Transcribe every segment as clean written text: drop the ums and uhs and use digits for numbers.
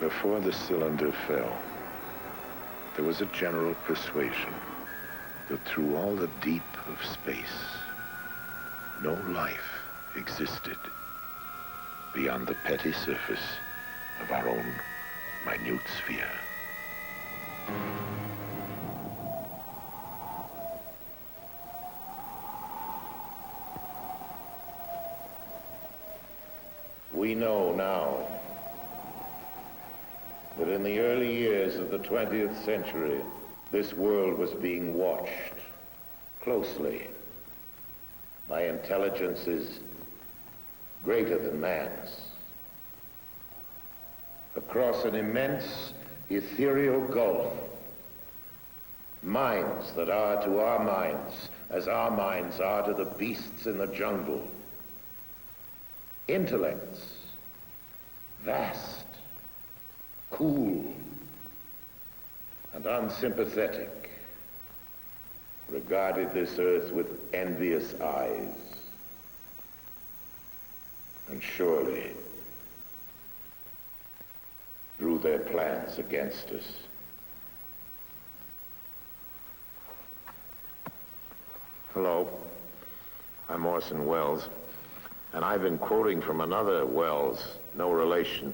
Before the cylinder fell, there was a general persuasion that through all the deep of space, no life existed beyond the petty surface of our own minute sphere. We know now that in the early years of the 20th century, this world was being watched closely by intelligences greater than man's. Across an immense ethereal gulf, minds that are to our minds as our minds are to the beasts in the jungle. Intellects, vast, cool, and unsympathetic, regarded this earth with envious eyes. And surely drew their plans against us. Hello, I'm Orson Welles, and I've been quoting from another Welles, no relation,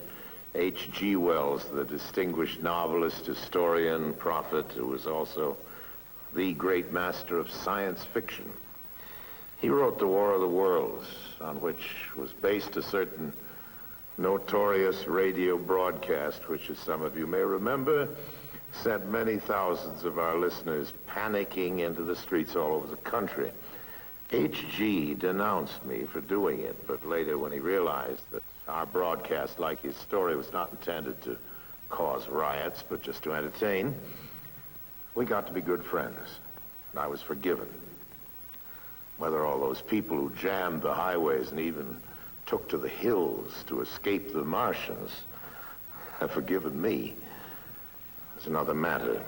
H.G. Wells, the distinguished novelist, historian, prophet, who was also the great master of science fiction. He wrote The War of the Worlds, on which was based a certain notorious radio broadcast, which, as some of you may remember, sent many thousands of our listeners panicking into the streets all over the country. H.G. denounced me for doing it, but later when he realized that our broadcast, like his story, was not intended to cause riots, but just to entertain, we got to be good friends, and I was forgiven. Whether all those people who jammed the highways and even took to the hills to escape the Martians have forgiven me is another matter.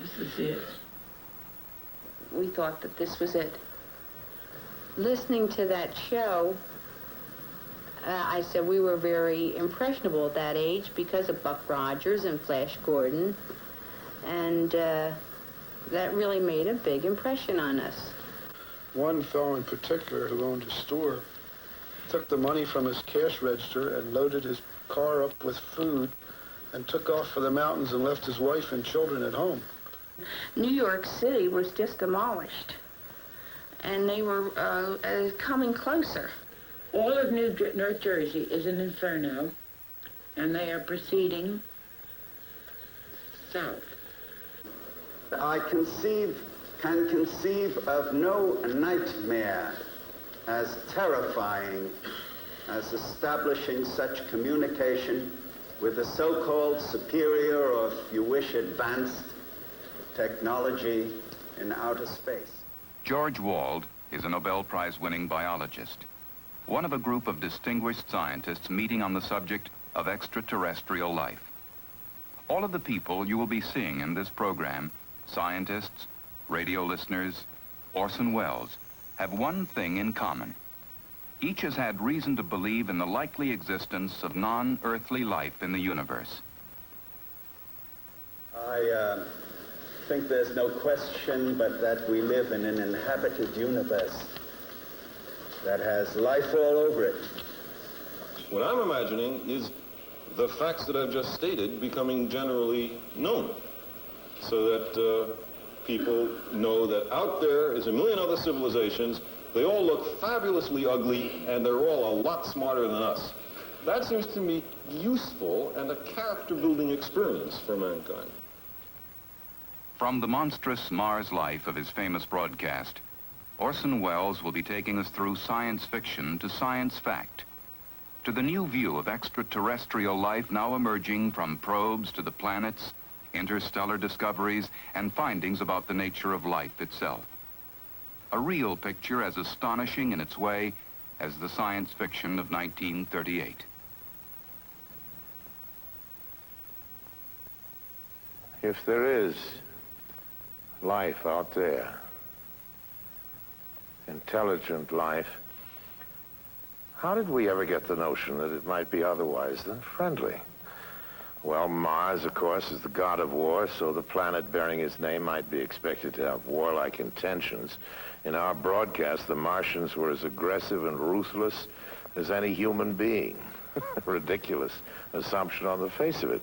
This is it. We thought that this was it. Listening to that show, I said we were very impressionable at that age because of Buck Rogers and Flash Gordon, and that really made a big impression on us. One fellow in particular who owned a store took the money from his cash register and loaded his car up with food and took off for the mountains and left his wife and children at home. New York City was just demolished, and they were coming closer. All of North Jersey is an inferno, and they are proceeding south. I can conceive of no nightmare as terrifying as establishing such communication with the so-called superior, or if you wish, advanced technology in outer space. George Wald is a Nobel Prize-winning biologist, one of a group of distinguished scientists meeting on the subject of extraterrestrial life. All of the people you will be seeing in this program, scientists, radio listeners, Orson Welles, have one thing in common. Each has had reason to believe in the likely existence of non-earthly life in the universe. I think there's no question but that we live in an inhabited universe that has life all over it. What I'm imagining is the facts that I've just stated becoming generally known, so that people know that out there is a million other civilizations. They all look fabulously ugly, and they're all a lot smarter than us. That seems to me useful and a character-building experience for mankind. From the monstrous Mars life of his famous broadcast, Orson Welles will be taking us through science fiction to science fact, to the new view of extraterrestrial life now emerging from probes to the planets, interstellar discoveries, and findings about the nature of life itself. A real picture as astonishing in its way as the science fiction of 1938. If there is life out there, intelligent life, How did we ever get the notion that it might be otherwise than friendly? Well, Mars, of course, is the god of war, so the planet bearing his name might be expected to have warlike intentions. In our broadcast, the Martians were as aggressive and ruthless as any human being. Ridiculous assumption on the face of it.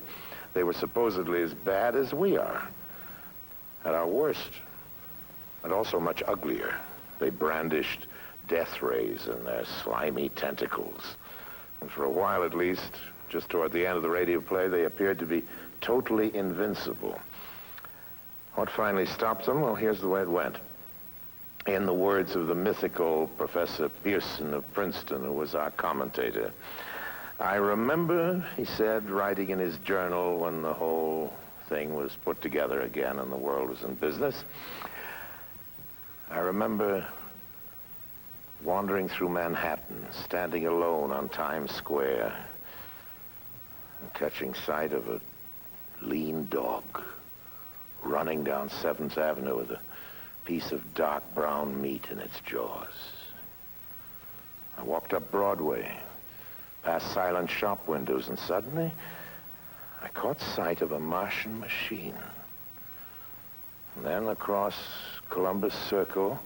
They were supposedly as bad as we are, at our worst, and also much uglier. They brandished death rays in their slimy tentacles. And for a while at least, just toward the end of the radio play, they appeared to be totally invincible. What finally stopped them? Well, here's the way it went. In the words of the mythical Professor Pearson of Princeton, who was our commentator, I remember, he said, writing in his journal when the whole thing was put together again and the world was in business, I remember wandering through Manhattan, standing alone on Times Square, and catching sight of a lean dog running down 7th Avenue with a piece of dark brown meat in its jaws. I walked up Broadway, past silent shop windows, and suddenly I caught sight of a Martian machine. And then across Columbus Circle,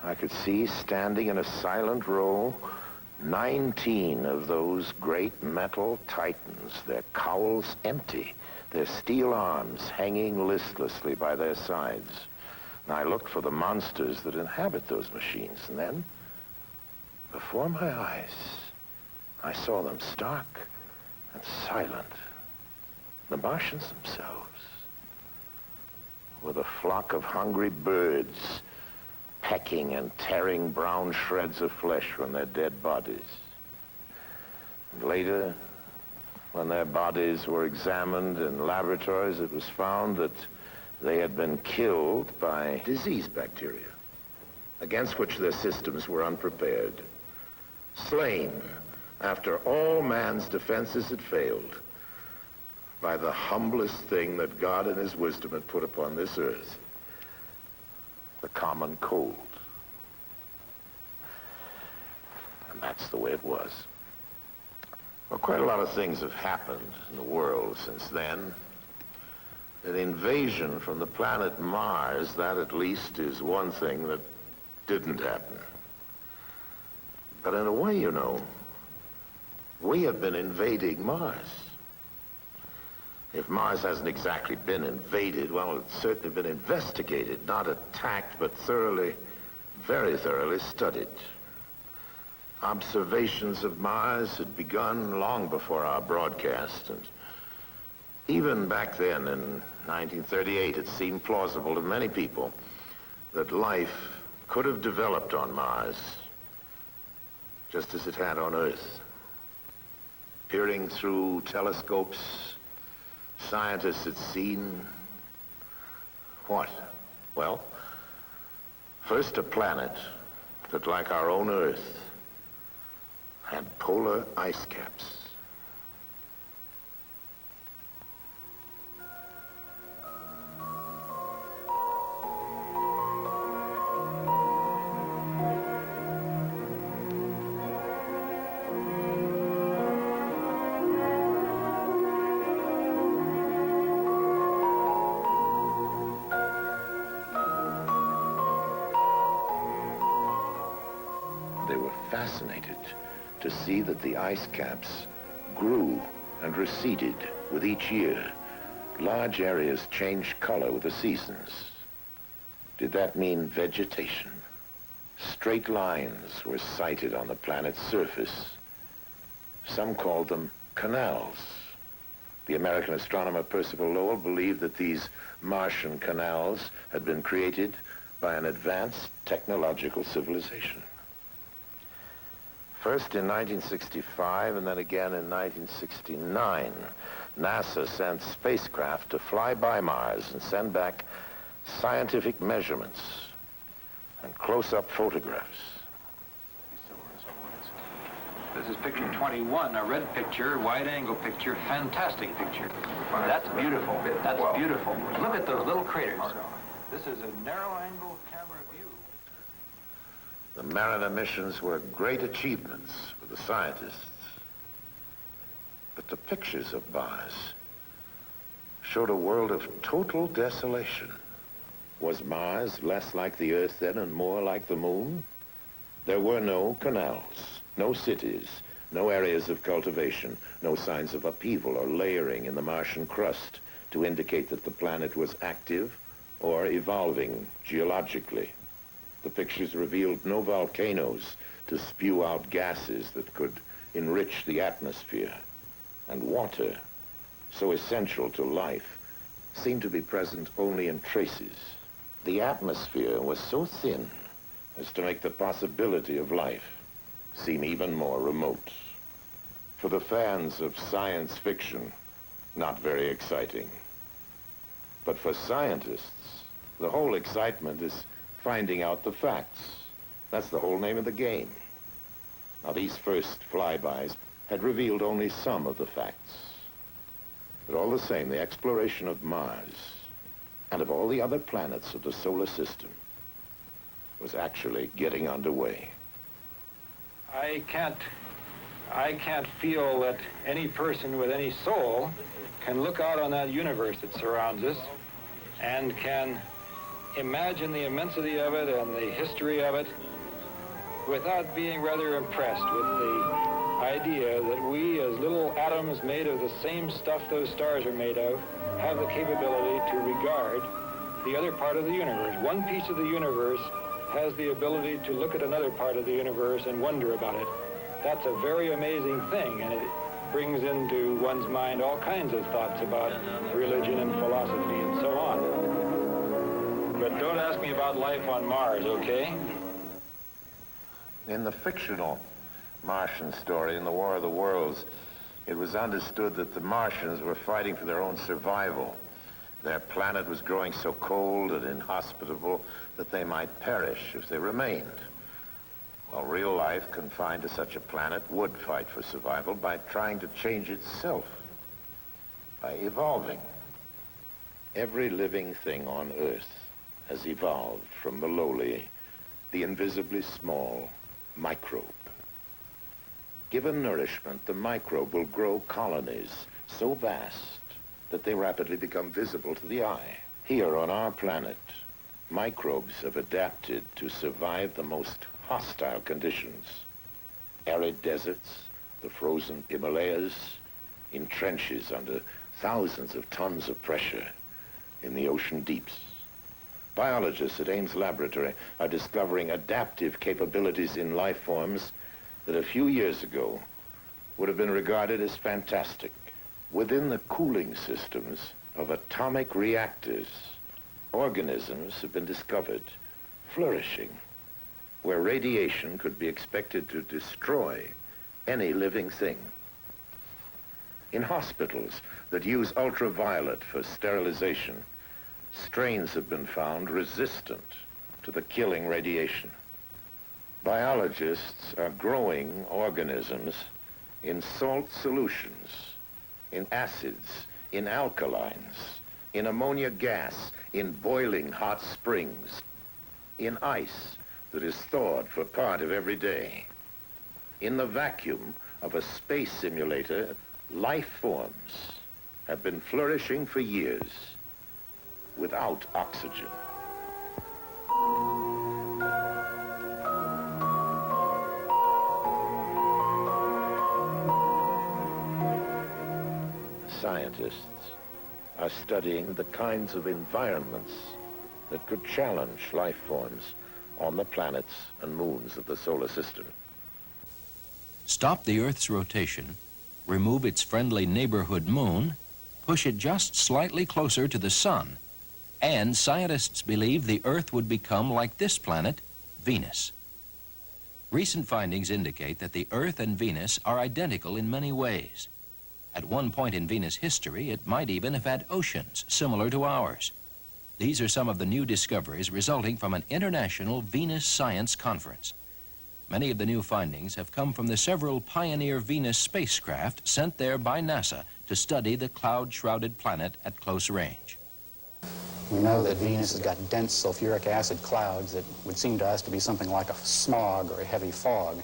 I could see, standing in a silent row, 19 of those great metal titans, their cowls empty, their steel arms hanging listlessly by their sides. And I looked for the monsters that inhabit those machines, and then, before my eyes, I saw them stark and silent, the Martians themselves, with a flock of hungry birds pecking and tearing brown shreds of flesh from their dead bodies. And later, when their bodies were examined in laboratories, it was found that they had been killed by disease bacteria, against which their systems were unprepared. Slain after all man's defenses had failed by the humblest thing that God in his wisdom had put upon this earth, the common cold. And that's the way it was. Well, quite a lot of things have happened in the world since then. An invasion from the planet Mars, that at least is one thing that didn't happen. But in a way, you know, we have been invading Mars. If Mars hasn't exactly been invaded, well, it's certainly been investigated, not attacked, but thoroughly, very thoroughly studied. Observations of Mars had begun long before our broadcast, and even back then in 1938, it seemed plausible to many people that life could have developed on Mars, just as it had on Earth. Peering through telescopes, scientists had seen what? Well, first a planet that, like our own Earth, had polar ice caps. They were fascinated to see that the ice caps grew and receded with each year. Large areas changed color with the seasons. Did that mean vegetation? Straight lines were sighted on the planet's surface. Some called them canals. The American astronomer Percival Lowell believed that these Martian canals had been created by an advanced technological civilization. First in 1965 and then again in 1969, NASA sent spacecraft to fly by Mars and send back scientific measurements and close-up photographs. This is picture 21, a red picture, wide-angle picture, fantastic picture. That's beautiful. That's beautiful. Look at those little craters. This is a narrow-angle camera view. The Mariner missions were great achievements for the the scientists. But the pictures of Mars showed a world of total desolation. Was Mars less like the Earth then and more like the Moon? There were no canals, no cities, no areas of cultivation, no signs of upheaval or layering in the Martian crust to indicate that the planet was active or evolving geologically. The pictures revealed no volcanoes to spew out gases that could enrich the atmosphere. And water, so essential to life, seemed to be present only in traces. The atmosphere was so thin as to make the possibility of life seem even more remote. For the fans of science fiction, not very exciting. But for scientists, the whole excitement is finding out the facts. That's the whole name of the game. Now, these first flybys had revealed only some of the facts. But all the same, the exploration of Mars and of all the other planets of the solar system was actually getting underway. I can't feel that any person with any soul can look out on that universe that surrounds us and can imagine the immensity of it and the history of it without being rather impressed with the idea that we, as little atoms made of the same stuff those stars are made of, have the capability to regard the other part of the universe. One piece of the universe has the ability to look at another part of the universe and wonder about it. That's a very amazing thing, and it brings into one's mind all kinds of thoughts about religion and philosophy and so on. But don't ask me about life on Mars, okay? In the fictional Martian story, in the War of the Worlds, it was understood that the Martians were fighting for their own survival. Their planet was growing so cold and inhospitable that they might perish if they remained. Well, real life confined to such a planet would fight for survival by trying to change itself, by evolving. Every living thing on Earth has evolved from the lowly, the invisibly small microbe. Given nourishment, the microbe will grow colonies so vast that they rapidly become visible to the eye. Here on our planet, microbes have adapted to survive the most hostile conditions. Arid deserts, the frozen Himalayas, in trenches under thousands of tons of pressure in the ocean deeps. Biologists at Ames Laboratory are discovering adaptive capabilities in life forms that a few years ago would have been regarded as fantastic. Within the cooling systems of atomic reactors, organisms have been discovered flourishing, where radiation could be expected to destroy any living thing. In hospitals that use ultraviolet for sterilization, strains have been found resistant to the killing radiation. Biologists are growing organisms in salt solutions, in acids, in alkalines, in ammonia gas, in boiling hot springs, in ice that is thawed for part of every day. In the vacuum of a space simulator, life forms have been flourishing for years without oxygen. Scientists are studying the kinds of environments that could challenge life forms on the planets and moons of the solar system. Stop the Earth's rotation, remove its friendly neighborhood moon, push it just slightly closer to the sun, and scientists believe the Earth would become like this planet, Venus. Recent findings indicate that the Earth and Venus are identical in many ways. At one point in Venus history, it might even have had oceans similar to ours. These are some of the new discoveries resulting from an international Venus science conference. Many of the new findings have come from the several Pioneer Venus spacecraft sent there by NASA to study the cloud-shrouded planet at close range. We know that Venus has got dense sulfuric acid clouds that would seem to us to be something like a smog or a heavy fog.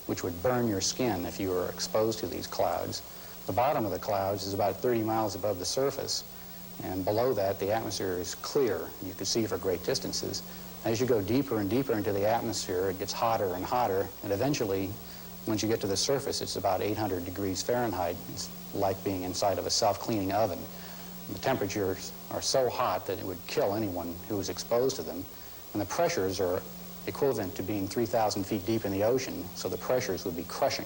which would burn your skin if you were exposed to these clouds. The bottom of the clouds is about 30 miles above the surface, and below that the atmosphere is clear. You can see for great distances. As you go deeper and deeper into the atmosphere, it gets hotter and hotter, and eventually, once you get to the surface, it's about 800 degrees Fahrenheit. It's like being inside of a self-cleaning oven. The temperatures are so hot that it would kill anyone who was exposed to them, and the pressures are equivalent to being 3,000 feet deep in the ocean, so the pressures would be crushing.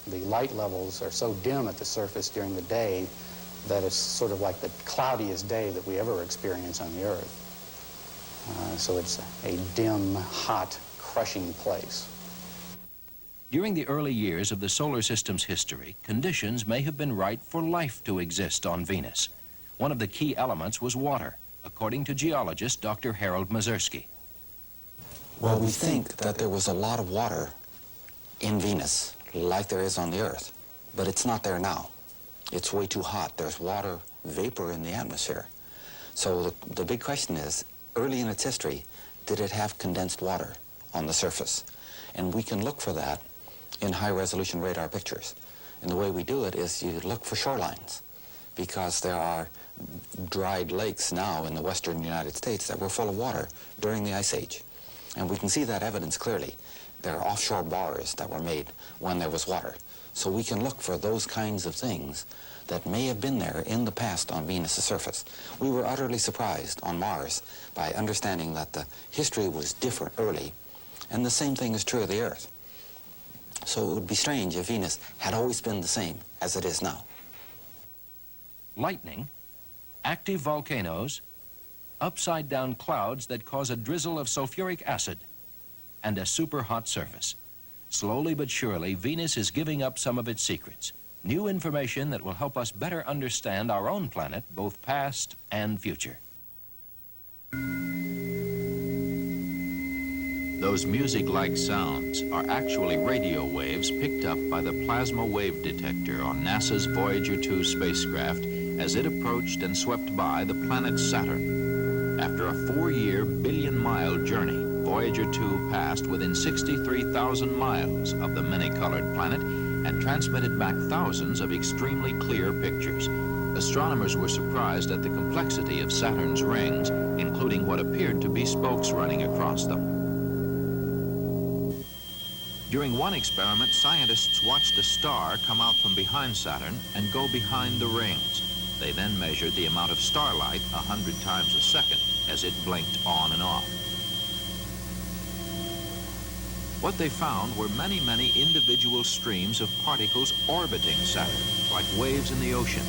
The light levels are so dim at the surface during the day that it's sort of like the cloudiest day that we ever experience on the Earth. So it's a dim, hot, crushing place. During the early years of the solar system's history, conditions may have been right for life to exist on Venus. One of the key elements was water, according to geologist Dr. Harold Mazursky. Well, we think that there was a lot of water in Venus, like there is on the Earth, but it's not there now. It's way too hot. There's water vapor in the atmosphere. So the big question is, early in its history, did it have condensed water on the surface? And we can look for that in high-resolution radar pictures. And the way we do it is you look for shorelines, because there are dried lakes now in the western United States that were full of water during the Ice Age. And we can see that evidence clearly. There are offshore bars that were made when there was water. So we can look for those kinds of things that may have been there in the past on Venus' surface. We were utterly surprised on Mars by understanding that the history was different early, and the same thing is true of the Earth. So it would be strange if Venus had always been the same as it is now. Lightning, active volcanoes, upside-down clouds that cause a drizzle of sulfuric acid, and a super-hot surface. Slowly but surely, Venus is giving up some of its secrets. New information that will help us better understand our own planet, both past and future. Those music-like sounds are actually radio waves picked up by the plasma wave detector on NASA's Voyager 2 spacecraft as it approached and swept by the planet Saturn. After a 4-year, billion-mile journey, Voyager 2 passed within 63,000 miles of the many-colored planet and transmitted back thousands of extremely clear pictures. Astronomers were surprised at the complexity of Saturn's rings, including what appeared to be spokes running across them. During one experiment, scientists watched a star come out from behind Saturn and go behind the rings. They then measured the amount of starlight 100 times a second as it blinked on and off. What they found were many, many individual streams of particles orbiting Saturn, like waves in the ocean.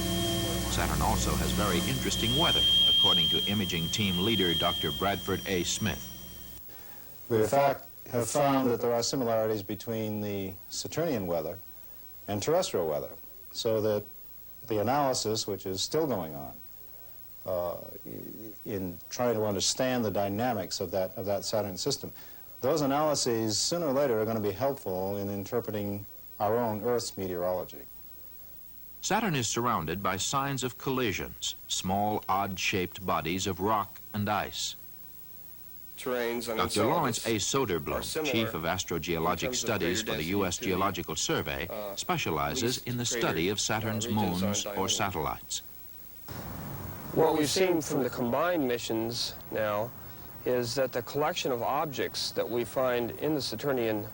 Saturn also has very interesting weather, according to imaging team leader Dr. Bradford A. Smith. We, in fact, have found that there are similarities between the Saturnian weather and terrestrial weather, so that the analysis, which is still going on, in trying to understand the dynamics of that Saturn system, those analyses, sooner or later, are going to be helpful in interpreting our own Earth's meteorology. Saturn is surrounded by signs of collisions, small, odd-shaped bodies of rock and ice. Terrains on Dr. Lawrence A. Soderblom, Chief of Astrogeologic Studies for the U.S. Geological Survey, specializes in the study of Saturn's moons or satellites. What we've seen from the combined missions now is that the collection of objects that we find in the Saturnian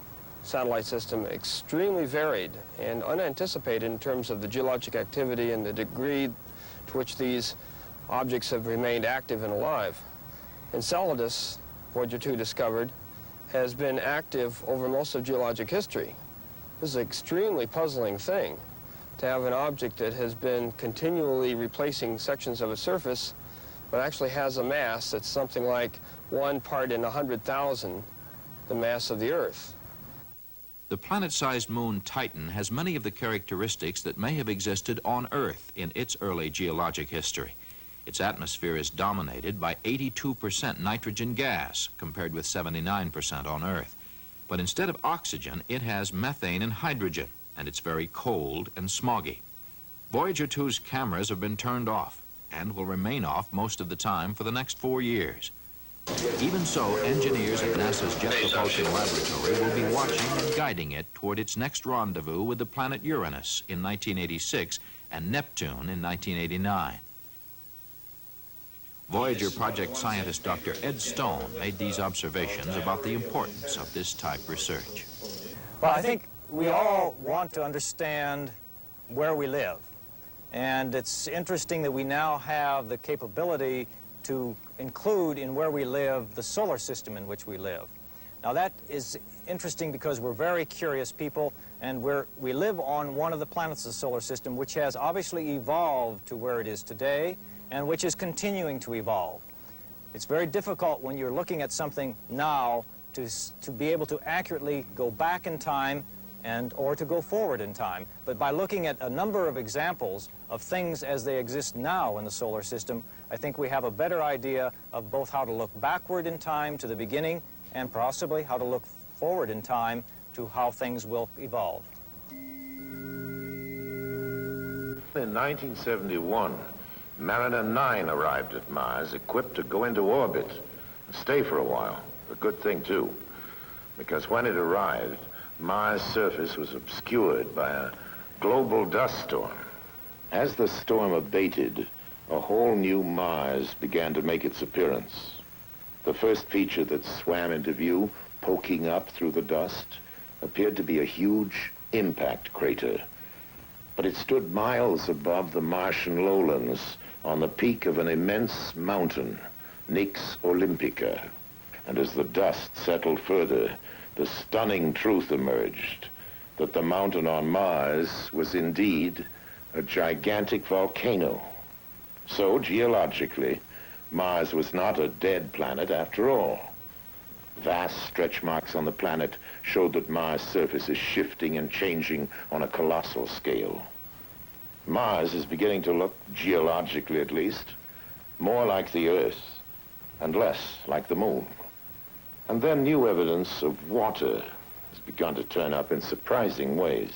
satellite system extremely varied and unanticipated in terms of the geologic activity and the degree to which these objects have remained active and alive. Enceladus, Voyager 2 discovered, has been active over most of geologic history. This is an extremely puzzling thing, to have an object that has been continually replacing sections of a surface, but actually has a mass that's something like 1 part in 100,000 the mass of the Earth. The planet-sized moon Titan has many of the characteristics that may have existed on Earth in its early geologic history. Its atmosphere is dominated by 82% nitrogen gas, compared with 79% on Earth. But instead of oxygen, it has methane and hydrogen, and it's very cold and smoggy. Voyager 2's cameras have been turned off and will remain off most of the time for the next 4 years. Even so, engineers at NASA's Jet Propulsion Laboratory will be watching and guiding it toward its next rendezvous with the planet Uranus in 1986 and Neptune in 1989. Voyager project scientist Dr. Ed Stone made these observations about the importance of this type research. Well, I think we all want to understand where we live. And it's interesting that we now have the capability to include in where we live the solar system in which we live. Now that is interesting because we're very curious people, and we live on one of the planets of the solar system which has obviously evolved to where it is today and which is continuing to evolve. It's very difficult when you're looking at something now to be able to accurately go back in time or to go forward in time. But by looking at a number of examples of things as they exist now in the solar system, I think we have a better idea of both how to look backward in time to the beginning and possibly how to look forward in time to how things will evolve. In 1971, Mariner 9 arrived at Mars equipped to go into orbit and stay for a while. A good thing, too, because when it arrived, Mars' surface was obscured by a global dust storm. As the storm abated, a whole new Mars began to make its appearance. The first feature that swam into view, poking up through the dust, appeared to be a huge impact crater. But it stood miles above the Martian lowlands on the peak of an immense mountain, Nix Olympica. And as the dust settled further, the stunning truth emerged that the mountain on Mars was indeed a gigantic volcano. So, geologically, Mars was not a dead planet after all. Vast stretch marks on the planet showed that Mars' surface is shifting and changing on a colossal scale. Mars is beginning to look, geologically at least, more like the Earth and less like the Moon. And then new evidence of water has begun to turn up in surprising ways.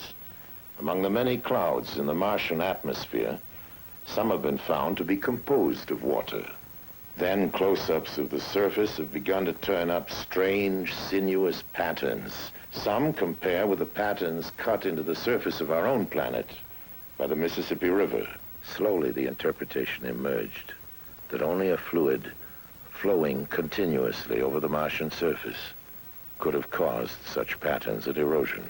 Among the many clouds in the Martian atmosphere, some have been found to be composed of water. Then close-ups of the surface have begun to turn up strange, sinuous patterns. Some compare with the patterns cut into the surface of our own planet by the Mississippi River. Slowly the interpretation emerged that only a fluid flowing continuously over the Martian surface could have caused such patterns of erosion.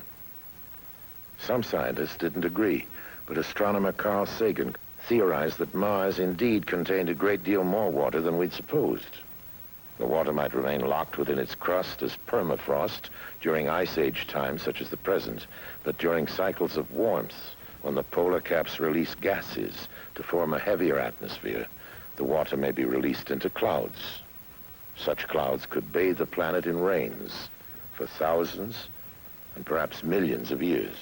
Some scientists didn't agree, but astronomer Carl Sagan theorized that Mars indeed contained a great deal more water than we'd supposed. The water might remain locked within its crust as permafrost during ice age times such as the present, but during cycles of warmth, when the polar caps release gases to form a heavier atmosphere, the water may be released into clouds. Such clouds could bathe the planet in rains for thousands and perhaps millions of years.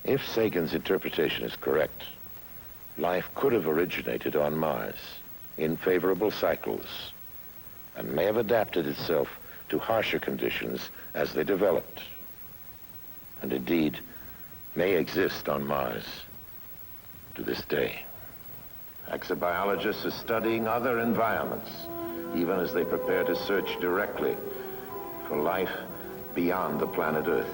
If Sagan's interpretation is correct, life could have originated on Mars in favorable cycles and may have adapted itself to harsher conditions as they developed, and indeed may exist on Mars to this day. Exobiologists are studying other environments, even as they prepare to search directly for life beyond the planet Earth.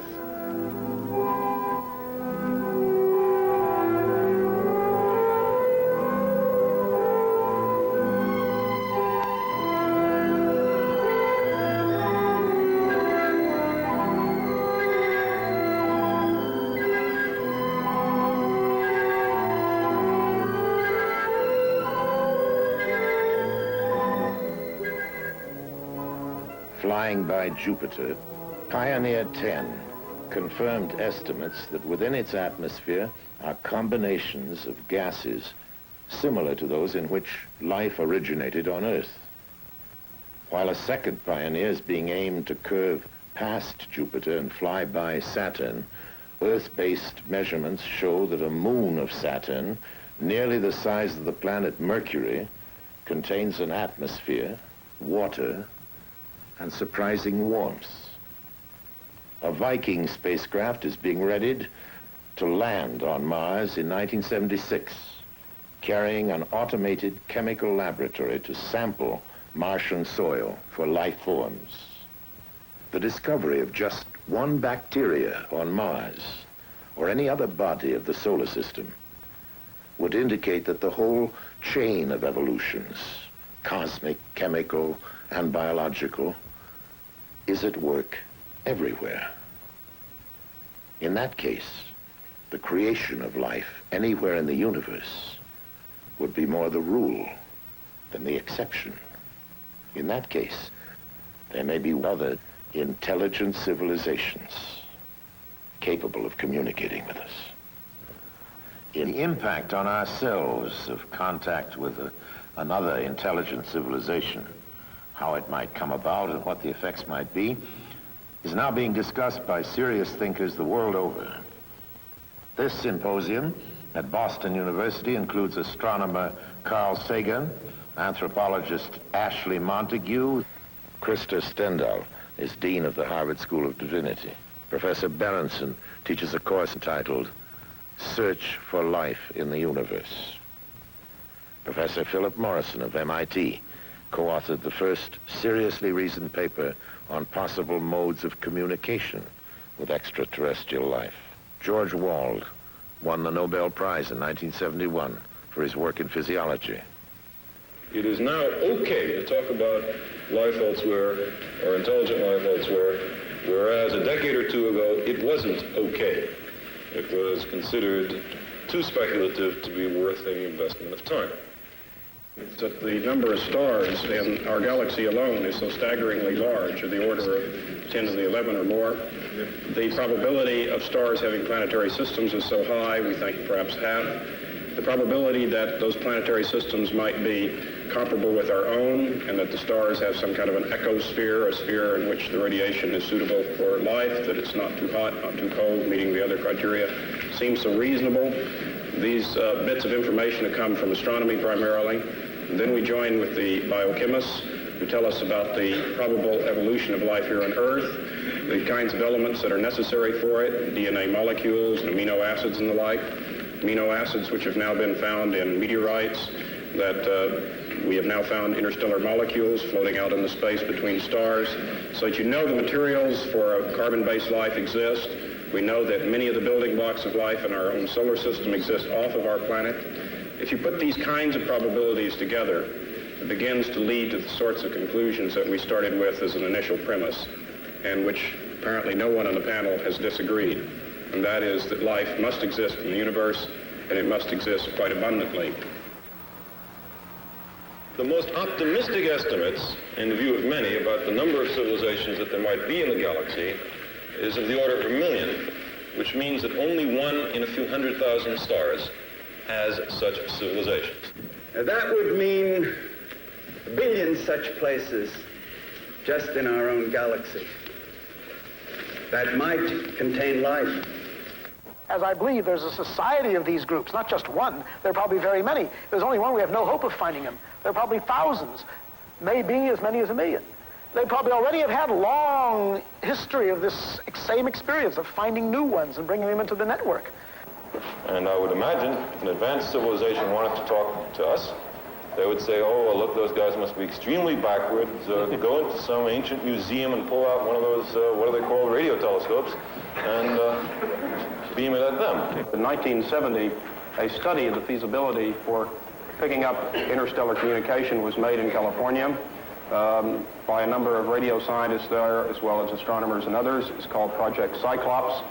Flying by Jupiter, Pioneer 10 confirmed estimates that within its atmosphere are combinations of gases similar to those in which life originated on Earth. While a second Pioneer is being aimed to curve past Jupiter and fly by Saturn, Earth-based measurements show that a moon of Saturn, nearly the size of the planet Mercury, contains an atmosphere, water, and surprising warmth. A Viking spacecraft is being readied to land on Mars in 1976, carrying an automated chemical laboratory to sample Martian soil for life forms. The discovery of just one bacteria on Mars or any other body of the solar system would indicate that the whole chain of evolutions, cosmic, chemical, and biological, is at work everywhere. In that case, the creation of life anywhere in the universe would be more the rule than the exception. In that case, there may be other intelligent civilizations capable of communicating with us. In the impact on ourselves of contact with another intelligent civilization, how it might come about and what the effects might be, is now being discussed by serious thinkers the world over. This symposium at Boston University includes astronomer Carl Sagan, anthropologist Ashley Montague. Krista Stendhal is Dean of the Harvard School of Divinity. Professor Berenson teaches a course entitled Search for Life in the Universe. Professor Philip Morrison of MIT co-authored the first seriously reasoned paper on possible modes of communication with extraterrestrial life. George Wald won the Nobel Prize in 1971 for his work in physiology. It is now okay to talk about life elsewhere or intelligent life elsewhere, whereas a decade or two ago, it wasn't okay. It was considered too speculative to be worth any investment of time. That the number of stars in our galaxy alone is so staggeringly large, of the order of 10 to the 11 or more. The probability of stars having planetary systems is so high, we think perhaps half. The probability that those planetary systems might be comparable with our own, and that the stars have some kind of an ecosphere, a sphere in which the radiation is suitable for life, that it's not too hot, not too cold, meeting the other criteria, seems so reasonable. These bits of information have come from astronomy primarily. And then we join with the biochemists who tell us about the probable evolution of life here on Earth, the kinds of elements that are necessary for it, DNA molecules, amino acids and the like. Amino acids which have now been found in meteorites, that we have now found interstellar molecules floating out in the space between stars, so that you know the materials for a carbon-based life exist. We know that many of the building blocks of life in our own solar system exist off of our planet. If you put these kinds of probabilities together, it begins to lead to the sorts of conclusions that we started with as an initial premise, and which apparently no one on the panel has disagreed. And that is that life must exist in the universe, and it must exist quite abundantly. The most optimistic estimates, in the view of many, about the number of civilizations that there might be in the galaxy is of the order of 1 million, which means that only one in a few 100,000 stars has such civilizations. That would mean a billion such places just in our own galaxy that might contain life. As I believe there's a society of these groups, not just one. There are probably very many. If there's only one, we have no hope of finding them. There are probably thousands, maybe as many as 1 million. They probably already have had a long history of this same experience of finding new ones and bringing them into the network. And I would imagine if an advanced civilization wanted to talk to us, they would say, oh, well, look, those guys must be extremely backwards. Go into some ancient museum and pull out one of those, what are they called, radio telescopes, and beam it at them. In 1970, a study of the feasibility for picking up interstellar communication was made in California by a number of radio scientists there, as well as astronomers and others. It's called Project Cyclops.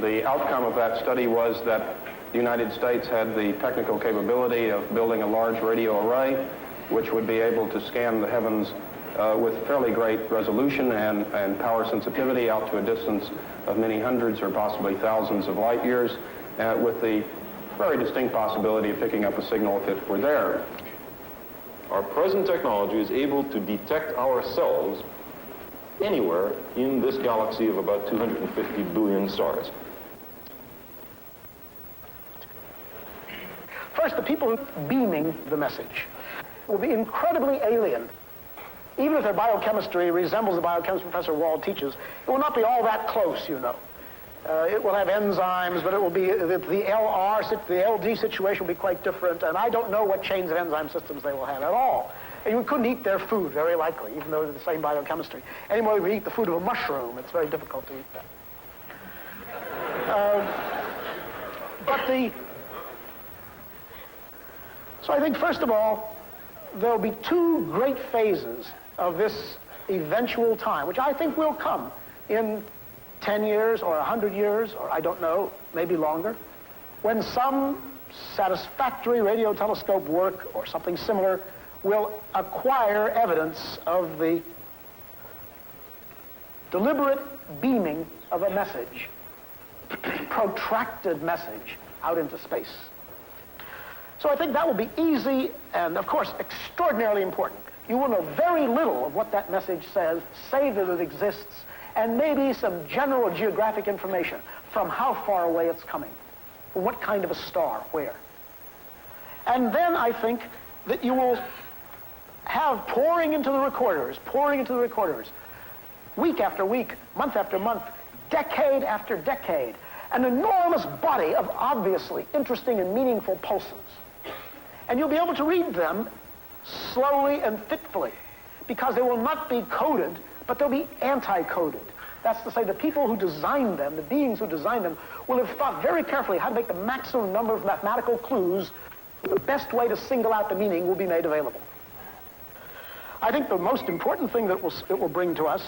The outcome of that study was that the United States had the technical capability of building a large radio array, which would be able to scan the heavens with fairly great resolution and power sensitivity out to a distance of many hundreds or possibly thousands of light years, with the very distinct possibility of picking up a signal if it were there. Our present technology is able to detect ourselves anywhere in this galaxy of about 250 billion stars. First, the people beaming the message will be incredibly alien. Even if their biochemistry resembles the biochemistry Professor Wald teaches, it will not be all that close, you know. It will have enzymes, but it will be, the LD situation will be quite different, and I don't know what chains of enzyme systems they will have at all. And you couldn't eat their food, very likely, even though they're the same biochemistry. Any more you would eat the food of a mushroom, it's very difficult to eat that. So I think, first of all, there'll be two great phases of this eventual time, which I think will come in 10 years or 100 years, or I don't know, maybe longer, when some satisfactory radio telescope work or something similar will acquire evidence of the deliberate beaming of a message, protracted message out into space. So I think that will be easy and, of course, extraordinarily important. You will know very little of what that message says, say that it exists, and maybe some general geographic information from how far away it's coming, from what kind of a star, where. And then I think that you will have pouring into the recorders, week after week, month after month, decade after decade, an enormous body of obviously interesting and meaningful pulses. And you'll be able to read them slowly and fitfully, because they will not be coded, but they'll be anti-coded. That's to say, the people who designed them, the beings who designed them, will have thought very carefully how to make the maximum number of mathematical clues. The best way to single out the meaning will be made available. I think the most important thing that it will bring to us,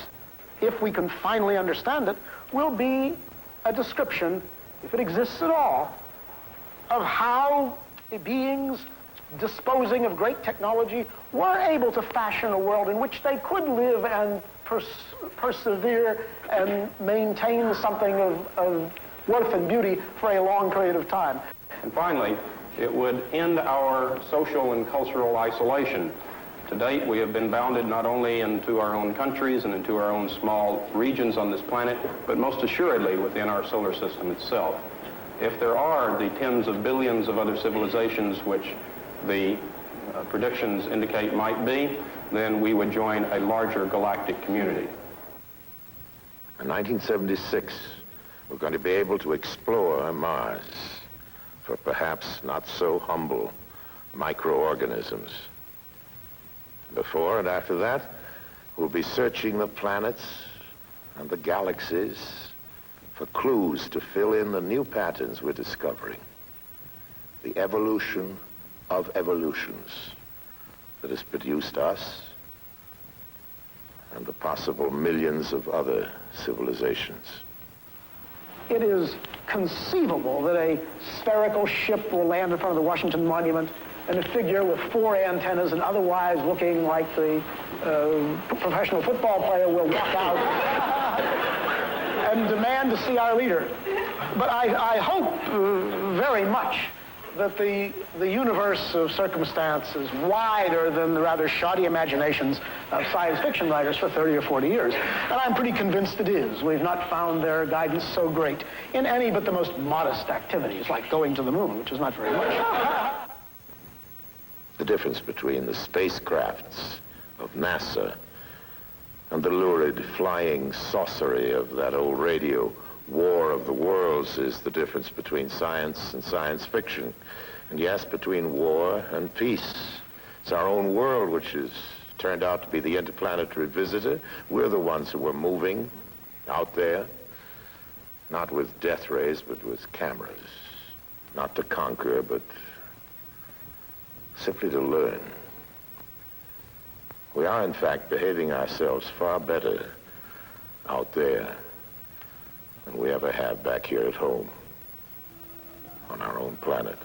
if we can finally understand it, will be a description, if it exists at all, of how beings disposing of great technology were able to fashion a world in which they could live and persevere and maintain something of worth and beauty for a long period of time. And finally, it would end our social and cultural isolation. To date, we have been bounded not only into our own countries and into our own small regions on this planet, but most assuredly within our solar system itself. If there are the tens of billions of other civilizations which the predictions indicate might be, then we would join a larger galactic community. In 1976, we're going to be able to explore Mars for perhaps not so humble microorganisms. Before and after that, we'll be searching the planets and the galaxies for clues to fill in the new patterns we're discovering. The evolution of evolutions that has produced us and the possible millions of other civilizations. It is conceivable that a spherical ship will land in front of the Washington Monument and a figure with 4 antennas and otherwise looking like the professional football player will walk out and demand to see our leader. But I hope very much that the universe of circumstance is wider than the rather shoddy imaginations of science fiction writers for 30 or 40 years. And I'm pretty convinced it is. We've not found their guidance so great in any but the most modest activities, like going to the moon, which is not very much. The difference between the spacecrafts of NASA and the lurid flying saucery of that old radio War of the Worlds is the difference between science and science fiction. And yes, between war and peace. It's our own world which has turned out to be the interplanetary visitor. We're the ones who are moving out there, not with death rays, but with cameras. Not to conquer, but simply to learn. We are, in fact, behaving ourselves far better out there than we ever have back here at home on our own planet.